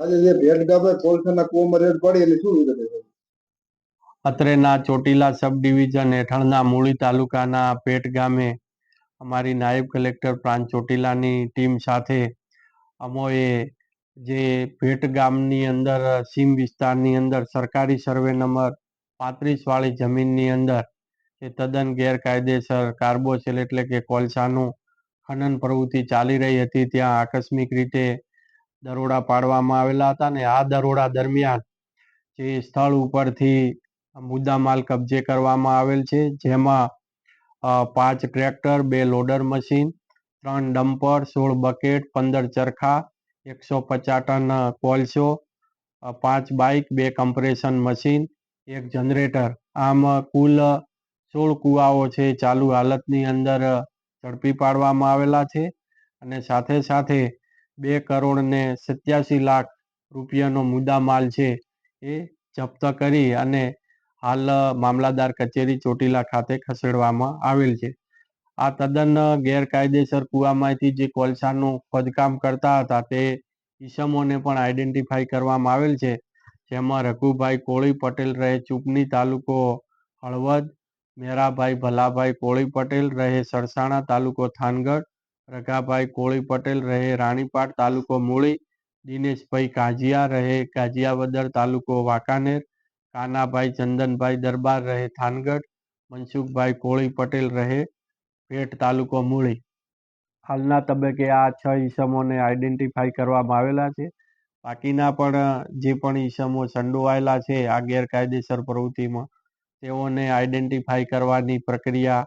આજે જે ભેટ ગામે કોલસાના કૂવામાં રેડ પાડી એની શું વિગત છે? અત્રેના ચોટીલા સબ ડિવિઝન હેઠળના મૂળી તાલુકાના ભેટ ગામે અમારી નાયબ કલેક્ટર પ્રાંત ચોટીલાની ટીમ સાથે અમોએ જે ભેટ ગામની અંદર સીમ વિસ્તારની અંદર સરકારી સર્વે નંબર 35 વાળી જમીનની અંદર જે તદ્દન ગેરકાયદેસર કાર્બોસેલ એટલે કે કોલસાનું ખનન પ્રવૃત્તિ ચાલી રહી હતી, ત્યાં આકસ્મિક રીતે દરોડા પાડવામાં આવેલા હતા અને આ દરોડા દરમિયાન જે સ્થળ ઉપરથી મુદ્દામાલ કબજે કરવામાં આવેલ છે, જેમાં 5 tractor, 2 loader machine, 3 dumper, 16 bucket, 15 ચરખા, 150 ટન કોલસો, 5 બાઇક, 2 કમ્પ્રેશન મશીન, 1 જનરેટર, આમ કુલ 16 કુવાઓ છે ચાલુ હાલતની અંદર ઝડપી પાડવામાં આવેલા છે અને સાથે સાથે 2 કરોડ ને 87 લાખ રૂપિયાનો મુદ્દામાલ છે એ જપ્ત કરી અને હાલ મામલાદાર કચેરી ચોટીલા ખાતે ખસેડવામાં આવેલ છે. આ તદ્દન ગેરકાયદેસર કૂવામાંથી જે કોલસાનું ખોદકામ કરતા હતા તે ઈસમોને પણ આઈડેન્ટિફાઈ કરવામાં આવેલ છે, જેમાં રઘુભાઈ કોળી પટેલ રહે ચૂપની તાલુકો હળવદ, મેરાભાઈ ભલાભાઈ કોળી પટેલ રહે સરસાણા તાલુકો થાનગઢ, રઘાભાઈ કોળી પટેલ રહે રાણીપાટ તાલુકો મૂળી, દિનેશભાઈ કાજિયા રહે ગાજિયાવદર તાલુકો વાંકાનેર, કાનાભાઈ ચંદનભાઈ દરબાર રહે થાનગઢ, મનસુખભાઈ કોળી પટેલ રહે ભેટ તાલુકો મૂળી. હાલના તબક્કે આ 6 ઈસમોને આઈડેન્ટિફાઈ કરવામાં આવેલા છે. બાકીના પણ જે પણ ઈસમો સંડોવાયેલા છે આ ગેરકાયદેસર પ્રવૃત્તિમાં, તેઓને આઈડેન્ટિફાઈ કરવાની પ્રક્રિયા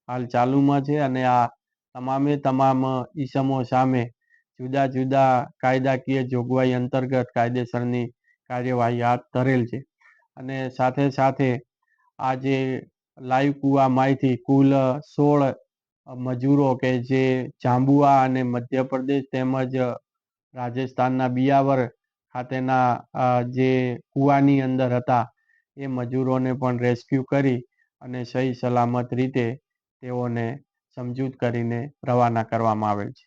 હાલ ચાલુમાં છે અને આ તમામે તમામ ઈસમો સામે જુદા જુદા કાયદાકીય જોગવાઈ અંતર્ગત કાયદેસરની કાર્યવાહી હાથ ધરેલ છે. અને સાથે સાથે આ જે લાઈવ કૂવામાંથી કુલ 16 મજૂરો કે જે જાંબુઆ અને મધ્યપ્રદેશ તેમજ રાજસ્થાનના બિયાવર ખાતેના જે કૂવાની અંદર હતા એ મજૂરોને પણ રેસ્ક્યુ કરી અને સહી સલામત રીતે તેઓને સમજૂત કરીને રવાના કરવામાં આવેલ છે.